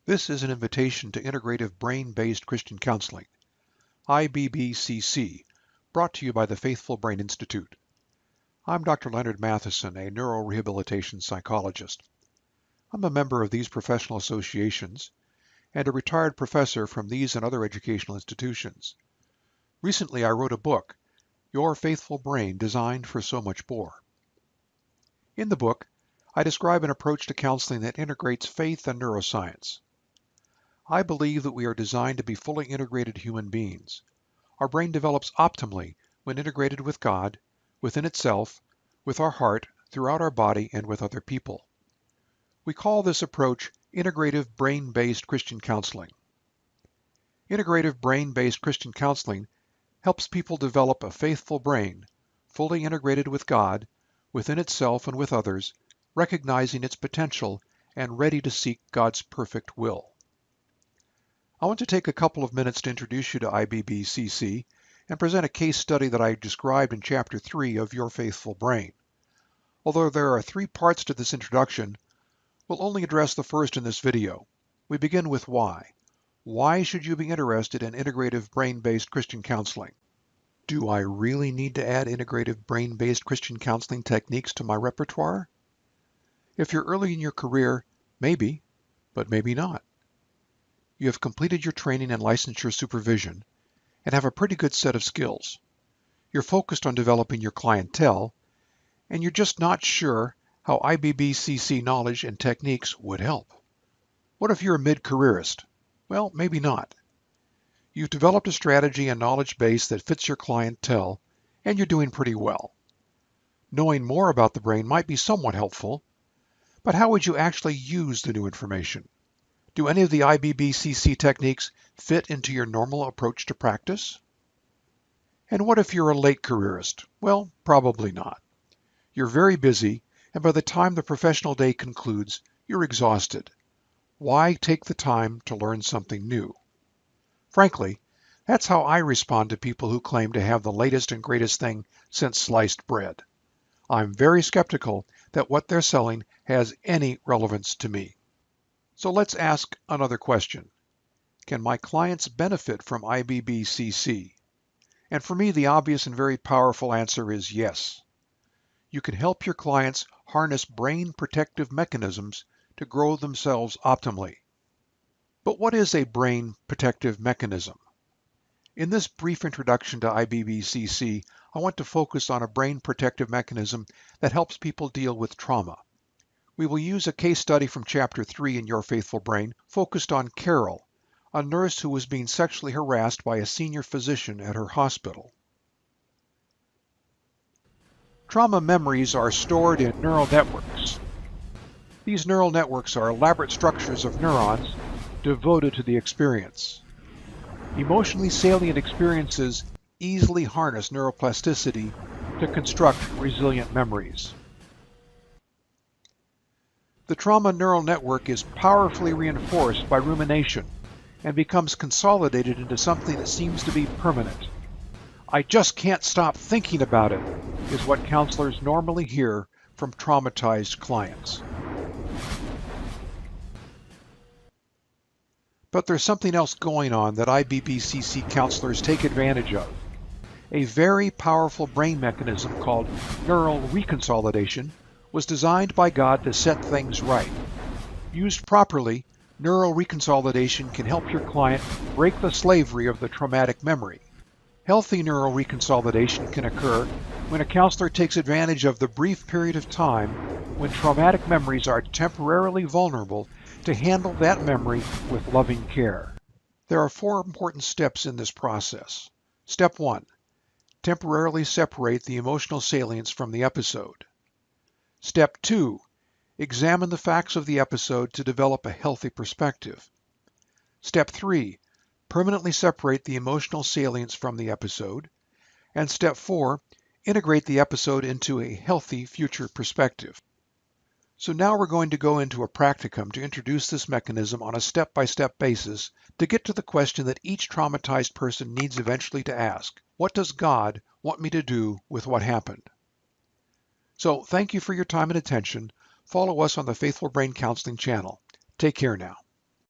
This is an invitation to integrative brain-based Christian counseling, I-BBCC, brought to you by the Faithful Brain Institute. I'm Dr. Leonard Matheson, a neurorehabilitation psychologist. I'm a member of these professional associations and a retired professor from these and other educational institutions. Recently, I wrote a book, Your Faithful Brain, Designed for So Much More. In the book, I describe an approach to counseling that integrates faith and neuroscience. I believe that we are designed to be fully integrated human beings. Our brain develops optimally when integrated with God, within itself, with our heart, throughout our body, and with other people. We call this approach integrative brain-based Christian counseling. Integrative brain-based Christian counseling helps people develop a faithful brain, fully integrated with God, within itself and with others, recognizing its potential and ready to seek God's perfect will. I want to take a couple of minutes to introduce you to I-BBCC and present a case study that I described in Chapter 3 of Your Faithful Brain. Although there are 3 parts to this introduction, we'll only address the first in this video. We begin with why. Why should you be interested in integrative brain-based Christian counseling? Do I really need to add integrative brain-based Christian counseling techniques to my repertoire? If you're early in your career, maybe, but maybe not. You have completed your training and licensure supervision and have a pretty good set of skills. You're focused on developing your clientele, and you're just not sure how I-BBCC knowledge and techniques would help. What if you're a mid-careerist? Well, maybe not. You've developed a strategy and knowledge base that fits your clientele, and you're doing pretty well. Knowing more about the brain might be somewhat helpful, but how would you actually use the new information? Do any of the I-BBCC techniques fit into your normal approach to practice? And what if you're a late careerist? Well, probably not. You're very busy, and by the time the professional day concludes, you're exhausted. Why take the time to learn something new? Frankly, that's how I respond to people who claim to have the latest and greatest thing since sliced bread. I'm very skeptical that what they're selling has any relevance to me. So let's ask another question. Can my clients benefit from I-BBCC? And for me, the obvious and very powerful answer is yes. You can help your clients harness brain protective mechanisms to grow themselves optimally. But what is a brain protective mechanism? In this brief introduction to I-BBCC, I want to focus on a brain protective mechanism that helps people deal with trauma. We will use a case study from Chapter 3 in Your Faithful Brain focused on Carol, a nurse who was being sexually harassed by a senior physician at her hospital. Trauma memories are stored in neural networks. These neural networks are elaborate structures of neurons devoted to the experience. Emotionally salient experiences easily harness neuroplasticity to construct resilient memories. The trauma neural network is powerfully reinforced by rumination and becomes consolidated into something that seems to be permanent. I just can't stop thinking about it, is what counselors normally hear from traumatized clients. But there's something else going on that I-BBCC counselors take advantage of. A very powerful brain mechanism called neural reconsolidation was designed by God to set things right. Used properly, neural reconsolidation can help your client break the slavery of the traumatic memory. Healthy neural reconsolidation can occur when a counselor takes advantage of the brief period of time when traumatic memories are temporarily vulnerable to handle that memory with loving care. There are 4 important steps in this process. Step 1. Temporarily separate the emotional salience from the episode. Step 2. Examine the facts of the episode to develop a healthy perspective. Step 3. Permanently separate the emotional salience from the episode. And Step 4. Integrate the episode into a healthy future perspective. So now we're going to go into a practicum to introduce this mechanism on a step-by-step basis to get to the question that each traumatized person needs eventually to ask. What does God want me to do with what happened? So thank you for your time and attention. Follow us on the Faithful Brain Counseling channel. Take care now.